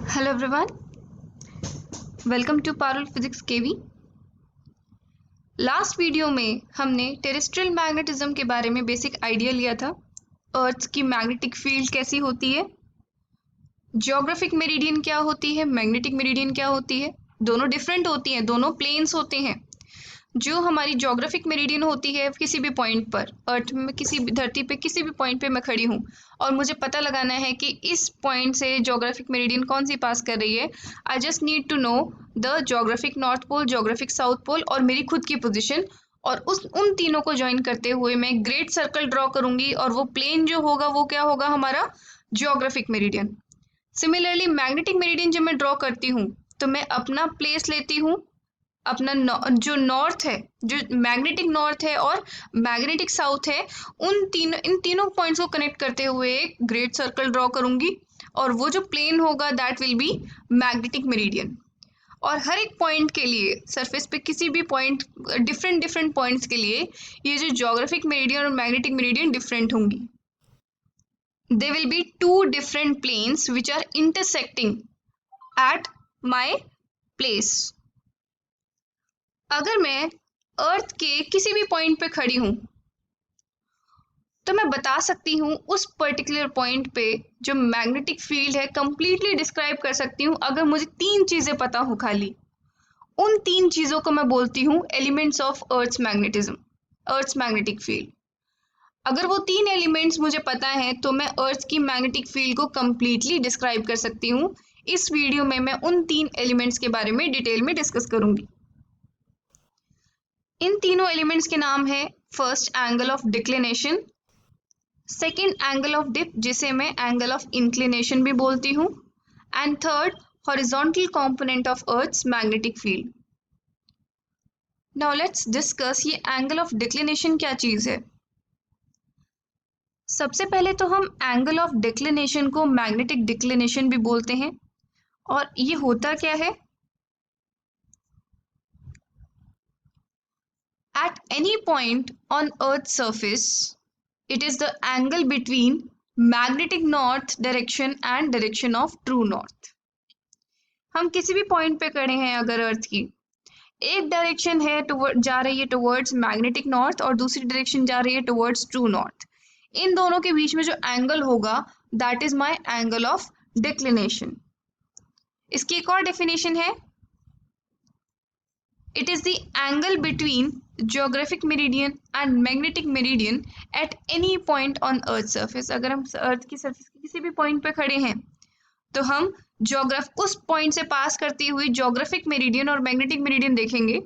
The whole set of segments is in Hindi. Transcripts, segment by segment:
Hello everyone, welcome to Parul physics KV. Last video में हमने टेरेस्ट्रियल मैग्नेटिज्म के बारे में बेसिक आइडिया लिया था। अर्थ की मैग्नेटिक फील्ड कैसी होती है, जियोग्राफिक मेरिडियन क्या होती है, मैग्नेटिक मेरिडियन क्या होती है। दोनों डिफरेंट होती हैं, दोनों प्लेन्स होते हैं। जो हमारी ज्योग्राफिक मेरिडियन होती है, किसी भी पॉइंट पर अर्थ में, किसी भी धरती पे किसी भी पॉइंट पे मैं खड़ी हूँ और मुझे पता लगाना है कि इस पॉइंट से ज्योग्राफिक मेरिडियन कौन सी पास कर रही है। I just need to know the geographic north pole, geographic south pole और मेरी खुद की पोजिशन, और उन तीनों को ज्वाइन करते हुए मैं ग्रेट सर्कल ड्रॉ करूंगी और वो प्लेन जो होगा वो क्या होगा, हमारा geographic meridian. Similarly magnetic meridian जब मैं ड्रॉ करती हूँ तो मैं अपना प्लेस लेती हूँ, अपना जो नॉर्थ है, जो मैग्नेटिक नॉर्थ है और मैग्नेटिक साउथ है, इन तीनों पॉइंट्स को कनेक्ट करते हुए एक ग्रेट सर्कल ड्रॉ करूंगी और वो जो प्लेन होगा that will be magnetic meridian. और हर एक पॉइंट के लिए सरफेस पे किसी भी पॉइंट, डिफरेंट डिफरेंट पॉइंट्स के लिए ये जो ज्योग्राफिक मेरिडियन और मैग्नेटिक मेरिडियन डिफरेंट होंगी। They will be two different planes which are intersecting at my place. अगर मैं अर्थ के किसी भी पॉइंट पे खड़ी हूं तो मैं बता सकती हूँ उस पर्टिकुलर पॉइंट पे जो मैग्नेटिक फील्ड है कंप्लीटली डिस्क्राइब कर सकती हूँ अगर मुझे तीन चीजें पता हो। खाली उन तीन चीजों को मैं बोलती हूँ elements of earth's magnetism, earth's magnetic field. अगर वो तीन एलिमेंट्स मुझे पता है तो मैं अर्थ की मैग्नेटिक फील्ड को कंप्लीटली डिस्क्राइब कर सकती हूँ। इस वीडियो में मैं उन तीन एलिमेंट्स के बारे में डिटेल में डिस्कस करूंगी। इन तीनों एलिमेंट्स के नाम है, first angle of declination, second angle of dip जिसे मैं एंगल ऑफ इंक्लिनेशन भी बोलती हूँ, and third horizontal component of earth's magnetic field. Now let's discuss ये एंगल ऑफ डिक्लिनेशन क्या चीज है। सबसे पहले तो हम एंगल ऑफ डिक्लिनेशन को मैग्नेटिक डिक्लिनेशन भी बोलते हैं, और ये होता क्या है। At any point on Earth's surface, it is the angle between magnetic north direction and direction of true north. हम किसी भी पॉइंट पे खड़े हैं, अगर अर्थ की एक डायरेक्शन है जा रही है टुवर्ड्स मैग्नेटिक नॉर्थ और दूसरी डायरेक्शन जा रही है टुवर्ड्स ट्रू नॉर्थ, इन दोनों के बीच में जो एंगल होगा that is my angle of declination. इसकी एक और डेफिनेशन है, it is the angle between geographic meridian and magnetic meridian at any point on earth surface। अगर हम अर्थ की सरफेस के किसी भी पॉइंट पे खड़े हैं तो हम उस पॉइंट से पास करती हुई ज्योग्राफिक मेरिडियन और मैग्नेटिक मेरिडियन देखेंगे,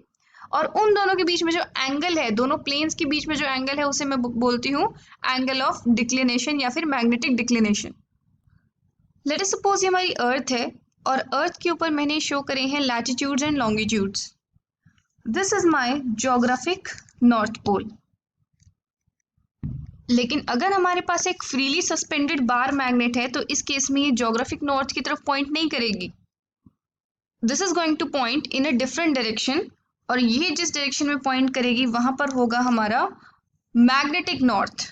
और उन दोनों के बीच में जो एंगल है, दोनों प्लेन्स के बीच में जो एंगल है उसे मैं बोलती हूँ एंगल ऑफ डिक्लिनेशन या फिर magnetic declination. Late us suppose ये हमारी अर्थ है और अर्थ के ऊपर मैंने शो करे हैं latitudes and longitudes. This is my geographic north pole. लेकिन अगर हमारे पास एक फ्रीली सस्पेंडेड बार मैग्नेट है तो इस केस में ये ज्योग्राफिक नॉर्थ की तरफ पॉइंट नहीं करेगी। This is going two point in a different direction, और ये जिस डायरेक्शन में पॉइंट करेगी वहां पर होगा हमारा मैग्नेटिक नॉर्थ।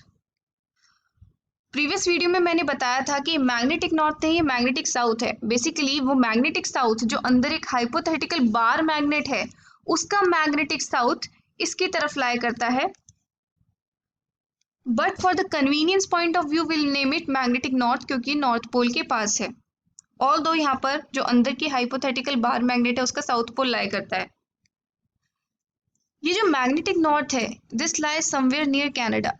प्रीवियस वीडियो में मैंने बताया था कि मैग्नेटिक नॉर्थ नहीं, मैग्नेटिक साउथ है। बेसिकली वो मैग्नेटिक साउथ जो अंदर एक हाइपोथेटिकल बार मैग्नेट है उसका मैग्नेटिक साउथ इसकी तरफ लाई करता है, but for the convenience point of view will name it magnetic north क्योंकि नॉर्थ पोल के पास है। ऑल दो यहाँ पर जो अंदर की हाइपोथेटिकल बार मैग्नेट है उसका साउथ पोल लाई करता है। ये जो मैग्नेटिक नॉर्थ है this lies somewhere near Canada.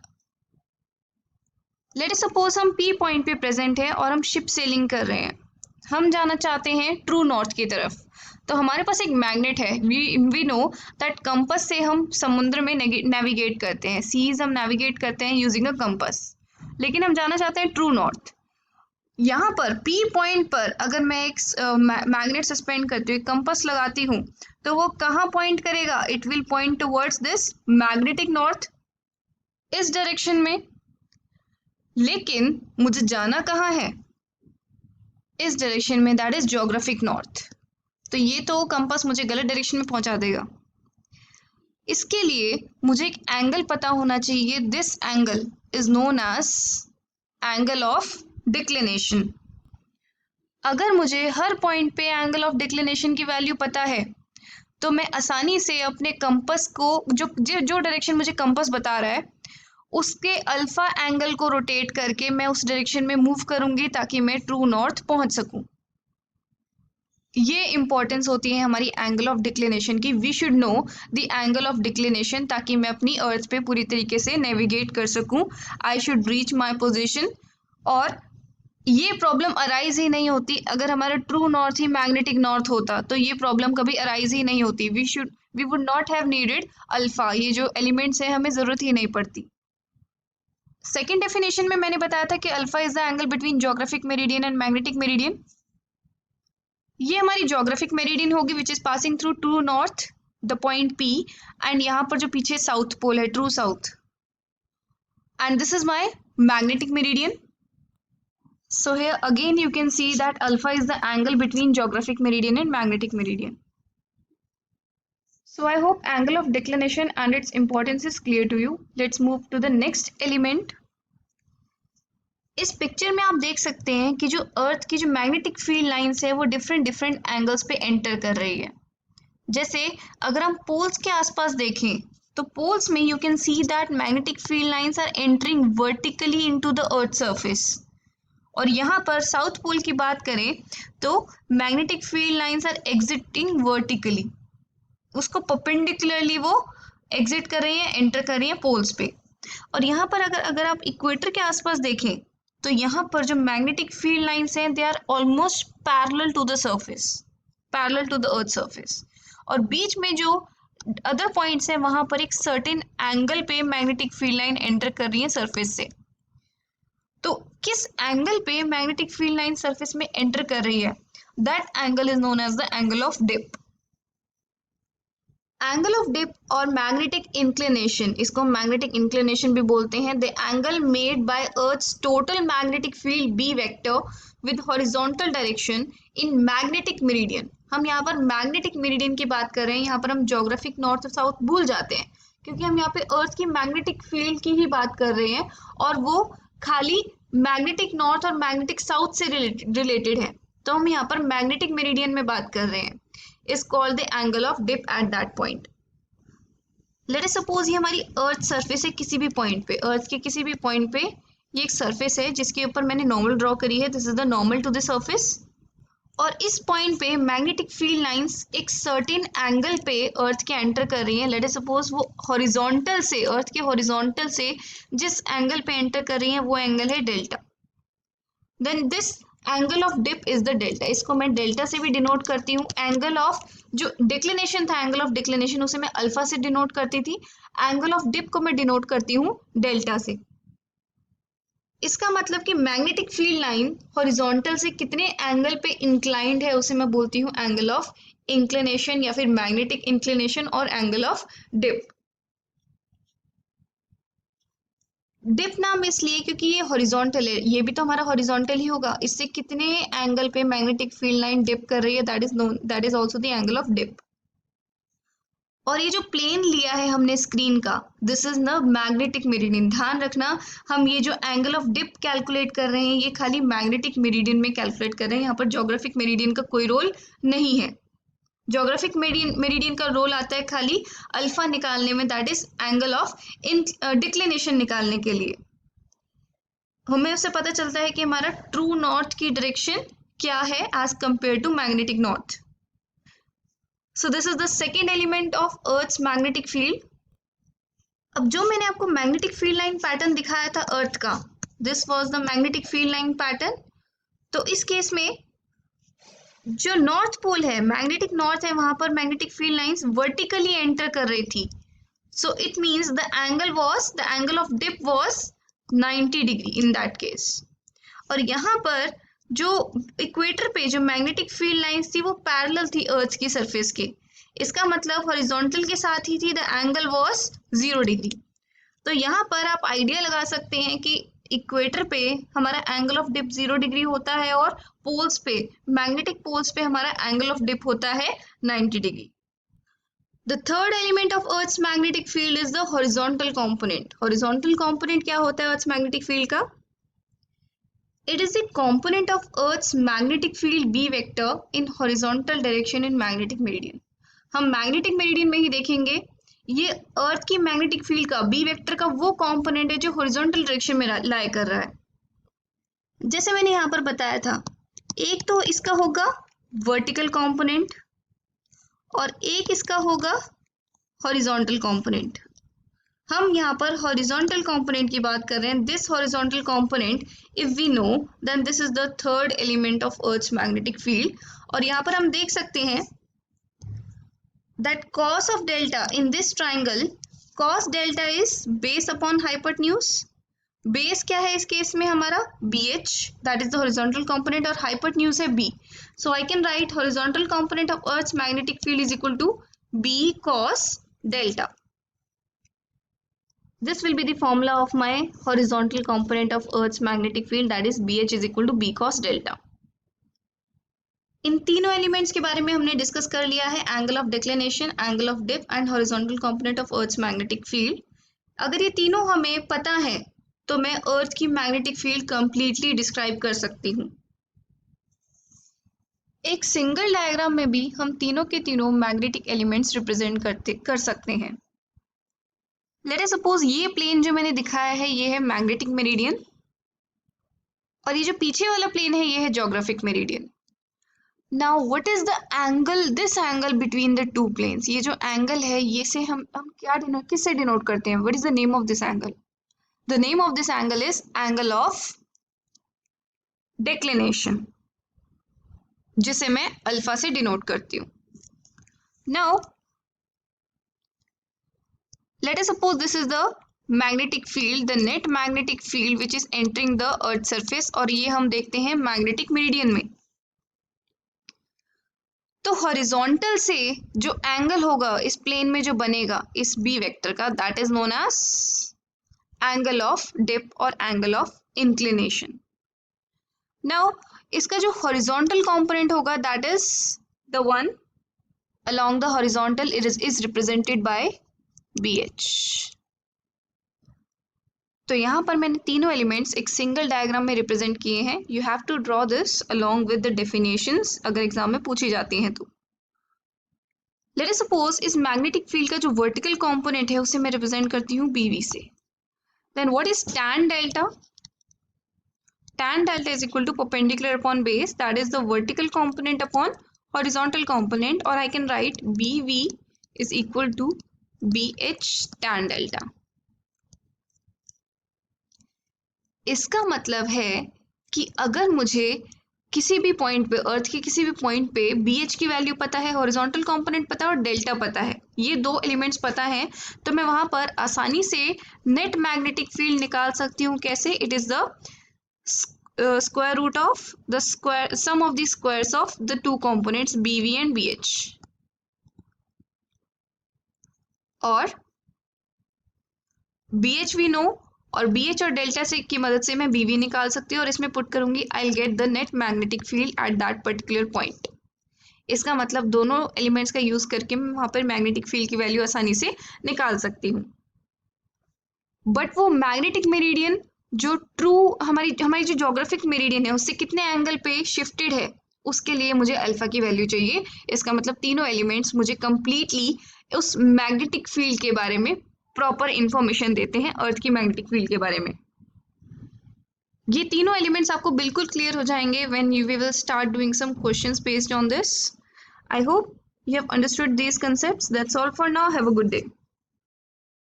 Late us suppose हम पी पॉइंट पे प्रेजेंट है और हम शिप सेलिंग कर रहे हैं, हम जाना चाहते हैं ट्रू नॉर्थ की तरफ। तो हमारे पास एक मैग्नेट है, वी नो दैट कंपास से हम समुद्र में नेविगेट करते हैं, सीज हम नेविगेट करते हैं यूजिंग अ कंपास, लेकिन हम जाना चाहते हैं ट्रू नॉर्थ। यहाँ पर पी पॉइंट पर अगर मैं एक मैग्नेट सस्पेंड करती हूँ, कंपास लगाती हूँ, तो वो कहाँ पॉइंट करेगा, it will point towards this magnetic north, इस डायरेक्शन में। लेकिन मुझे जाना कहाँ है, इस डायरेक्शन में, दैट इज ज्योग्राफिक नॉर्थ। तो ये तो कंपास मुझे गलत डायरेक्शन में पहुंचा देगा। इसके लिए मुझे एक एंगल पता होना चाहिए। This angle is known as angle of declination. अगर मुझे हर पॉइंट पे एंगल ऑफ डिक्लिनेशन की वैल्यू पता है तो मैं आसानी से अपने कंपास को जो डायरेक्शन मुझे कंपास बता रहा है उसके अल्फा एंगल को रोटेट करके मैं उस डायरेक्शन में मूव करूंगी ताकि मैं ट्रू नॉर्थ पहुंच सकूं। ये इंपॉर्टेंस होती है हमारी एंगल ऑफ डिक्लिनेशन की। We should know the angle of declination ताकि मैं अपनी अर्थ पे पूरी तरीके से नेविगेट कर सकूं। I should reach my position. और ये प्रॉब्लम अराइज ही नहीं होती अगर हमारा ट्रू नॉर्थ ही मैग्नेटिक नॉर्थ होता, तो ये प्रॉब्लम कभी अराइज ही नहीं होती। We would not have needed alpha, ये जो एलिमेंट्स है हमें जरूरत ही नहीं पड़ती। सेकेंड डेफिनेशन में मैंने बताया था कि alpha is the angle between geographic meridian and magnetic meridian. ये हमारी ज्योग्राफिक मेरिडियन होगी which is passing through true north the point P, and यहाँ पर जो पीछे साउथ पोल है true south, and this is my magnetic meridian. So here again you can see that alpha is the angle between geographic meridian and magnetic meridian. So I hope angle of declination and its importance is clear to you. Let's move to the next element. इस पिक्चर में आप देख सकते हैं कि जो अर्थ की जो मैग्नेटिक फील्ड लाइंस है वो डिफरेंट एंगल्स पे एंटर कर रही है। जैसे अगर हम पोल्स के आसपास देखें तो पोल्स में you can see that magnetic field lines are entering vertically into the earth surface. और यहाँ पर साउथ पोल की बात करें तो magnetic field lines are exiting vertically, उसको परपेंडिकुलरली वो एग्जिट कर रही है, एंटर कर रही है पोल्स पे। और यहाँ पर अगर आप इक्वेटर के आसपास देखें तो यहाँ पर जो मैग्नेटिक फील्ड लाइंस हैं they are almost parallel to the surface, parallel to the earth surface. और बीच में जो अदर पॉइंट्स हैं वहाँ पर एक सर्टेन एंगल पे मैग्नेटिक फील्ड लाइन एंटर कर रही है सरफेस से। तो किस एंगल पे मैग्नेटिक फील्ड लाइन सरफेस में एंटर कर रही है, that angle is known as the angle of dip. Angle of dip और मैग्नेटिक इंक्लिनेशन, इसको मैग्नेटिक इंक्लिनेशन भी बोलते हैं, the angle made by earth's total magnetic field B vector with horizontal direction in magnetic meridian. हम यहाँ पर मैग्नेटिक मेरिडियन की बात कर रहे हैं, यहाँ पर हम ज्योग्राफिक नॉर्थ और साउथ भूल जाते हैं क्योंकि हम यहाँ पे अर्थ की मैग्नेटिक फील्ड की ही बात कर रहे हैं और वो खाली मैग्नेटिक नॉर्थ और मैग्नेटिक साउथ से रिलेटेड है। तो हम यहाँ पर मैग्नेटिक मेरिडियन में बात कर रहे हैं। Is called the angle of dip at that point. Let us suppose ये हमारी अर्थ सरफेस है, किसी भी पॉइंट पे, अर्थ के किसी भी पॉइंट पे ये एक सरफेस है जिसके ऊपर मैंने नॉर्मल ड्रॉ करी है। This is the normal to the surface. और इस पॉइंट पे मैग्नेटिक फील्ड लाइंस एक सर्टेन एंगल पे अर्थ के एंटर कर रही हैं। लेट अस सपोज वो हॉरिजॉन्टल से, अर्थ के हॉरिजॉन्टल से जिस एंगल पे एंटर कर रही हैं वो एंगल है delta. Then this angle of dip is the delta. इसको मैं डेल्टा से भी डिनोट करती हूँ। एंगल ऑफ जो डिक्लिनेशन था, एंगल ऑफ डिक्लिनेशन, उसे मैं अल्फा से डिनोट करती थी। एंगल ऑफ डिप को मैं डिनोट करती हूँ डेल्टा से। इसका मतलब कि मैग्नेटिक फील्ड लाइन हॉरिजॉन्टल से कितने एंगल पे इंक्लाइंड है उसे मैं बोलती हूँ एंगल ऑफ इंक्लिनेशन या फिर मैग्नेटिक इंक्लिनेशन और एंगल ऑफ डिप। डिप नाम इसलिए क्योंकि ये हॉरिजॉन्टल है, ये भी तो हमारा हॉरिजॉन्टल ही होगा। इससे कितने एंगल पे मैग्नेटिक फील्ड लाइन डिप कर रही है, that is also the angle of dip. और ये जो प्लेन लिया है हमने स्क्रीन का, this is the magnetic meridian. ध्यान रखना, हम ये जो एंगल ऑफ डिप कैलकुलेट कर रहे हैं ये खाली मैग्नेटिक मेरिडियन में कैलकुलेट कर रहे हैं, यहाँ पर ज्योग्राफिक मेरिडियन का कोई रोल नहीं है। ज्योग्राफिक मेरिडियन का रोल आता है खाली अल्फा निकालने में, that is angle of declination निकालने के लिए। हमें उससे पता चलता है कि हमारा ट्रू नॉर्थ की डायरेक्शन क्या है as compare to magnetic north. So this is the second element of Earth's magnetic field. अब जो मैंने आपको मैग्नेटिक फील्ड लाइन पैटर्न दिखाया था अर्थ का, this was the magnetic field line pattern. तो इस केस में जो नॉर्थ पोल है, मैग्नेटिक नॉर्थ है, वहां पर magnetic field lines vertically enter कर रही थी। So it means the angle of dip was 90 degree in that case. और यहाँ पर जो इक्वेटर पे जो मैग्नेटिक फील्ड लाइंस थी वो पैरेलल थी अर्थ की सरफेस के। इसका मतलब हॉरिजॉन्टल के साथ ही थी, द एंगल वाज 0 डिग्री। तो यहाँ पर आप आइडिया लगा सकते हैं कि इक्वेटर पे हमारा एंगल ऑफ डिप 0 डिग्री होता है और पोल्स पे, मैग्नेटिक पोल्स पे हमारा एंगल ऑफ डिप होता है 90 degree. The third element of earth's magnetic field is the horizontal component. Horizontal component क्या होता है अर्थ्स मैग्नेटिक फील्ड का? It is the component of Earth's magnetic field B vector in horizontal direction in magnetic meridian. हम मैग्नेटिक मेरिडियन में ही देखेंगे ये अर्थ की मैग्नेटिक फील्ड का बी वेक्टर का वो कंपोनेंट है जो हॉरिजॉन्टल डायरेक्शन में लाई कर रहा है। जैसे मैंने यहाँ पर बताया था, एक तो इसका होगा वर्टिकल कंपोनेंट और एक इसका होगा हॉरिजॉन्टल कंपोनेंट। हम यहाँ पर हॉरिजॉन्टल कंपोनेंट की बात कर रहे हैं। This horizontal component if we know then this is the third element of earth's magnetic field. और यहाँ पर हम देख सकते हैं that cos of delta in this triangle, cos delta is base upon hypotenuse. Base क्या है इस केस में हमारा BH, that is the horizontal component, और hypotenuse है B. So I can write horizontal component of Earth's magnetic field is equal to B cos delta. This will be the formula of my horizontal component of Earth's magnetic field, that is BH is equal to B cos delta. इन तीनों एलिमेंट्स के बारे में हमने डिस्कस कर लिया है, angle of declination, angle of dip and horizontal component of earth's magnetic field. अगर ये तीनों हमें पता है तो मैं अर्थ की मैग्नेटिक फील्ड कंप्लीटली डिस्क्राइब कर सकती हूँ। एक सिंगल डायग्राम में भी हम तीनों के तीनों मैग्नेटिक एलिमेंट्स रिप्रेजेंट कर सकते हैं। लेट अस सपोज ये प्लेन जो मैंने दिखाया है ये है मैग्नेटिक मेरिडियन और ये जो पीछे वाला प्लेन है ये है geographic meridian. Now what is the angle, this angle between the two planes? ये जो एंगल है ये से हम क्या किससे डिनोट करते हैं? What is the name of this angle? The name of this angle is angle of declination, जिसे मैं अल्फा से डिनोट करती हूँ। Now let us suppose this is the magnetic field, the net magnetic field which is entering the earth surface, और ये हम देखते हैं मैग्नेटिक मेरिडियन में। तो हॉरिजॉन्टल से जो एंगल होगा इस प्लेन में जो बनेगा इस बी वेक्टर का, that is known as angle of dip और एंगल ऑफ इंक्लिनेशन। नाउ इसका जो हॉरिजॉन्टल कंपोनेंट होगा that is the one along the horizontal, it is represented by BH। तो यहाँ पर मैंने तीनों एलिमेंट्स एक सिंगल डायग्राम में रिप्रेजेंट किए हैं। You have to draw this along with the definitions, अगर एग्जाम में पूछी जाती हैं तो। लेट अस सपोज इस मैग्नेटिक फील्ड का जो वर्टिकल कंपोनेंट है उसे मैं रिप्रेजेंट करती हूँ BV से। Then what is tan delta? Tan delta is equal to perpendicular upon base, that is the vertical component upon horizontal component, और I can write BV is equal to BH tan delta। इसका मतलब है कि अगर मुझे किसी भी पॉइंट पे, अर्थ के किसी भी पॉइंट पे BH की वैल्यू पता है, हॉरिजॉन्टल कंपोनेंट पता है और डेल्टा पता है, ये दो एलिमेंट्स पता है, तो मैं वहां पर आसानी से नेट मैग्नेटिक फील्ड निकाल सकती हूँ। कैसे? It is the square root of the square sum of the squares of the two components BV and BH। और BH वी नो, और BH और डेल्टा से की मदद से मैं BV निकाल सकती हूँ और इसमें पुट करूंगी I will get the net magnetic field at that particular point. इसका मतलब दोनों एलिमेंट्स का यूज करके मैं वहां पर मैग्नेटिक फील्ड की वैल्यू आसानी से निकाल सकती हूँ। बट वो मैग्नेटिक मेरिडियन जो ट्रू हमारी जो ज्योग्राफिक मेरिडियन है उससे कितने एंगल पे शिफ्टेड है, उसके लिए मुझे अल्फा की वैल्यू चाहिए। इसका मतलब तीनों एलिमेंट्स मुझे कंप्लीटली उस मैग्नेटिक फील्ड के बारे में प्रॉपर इंफॉर्मेशन देते हैं, अर्थ की मैग्नेटिक फील्ड के बारे में। ये तीनों एलिमेंट्स आपको बिल्कुल क्लियर हो जाएंगे when you will start doing some questions based on this. I hope you have understood these concepts. That's all for now. Have a good day.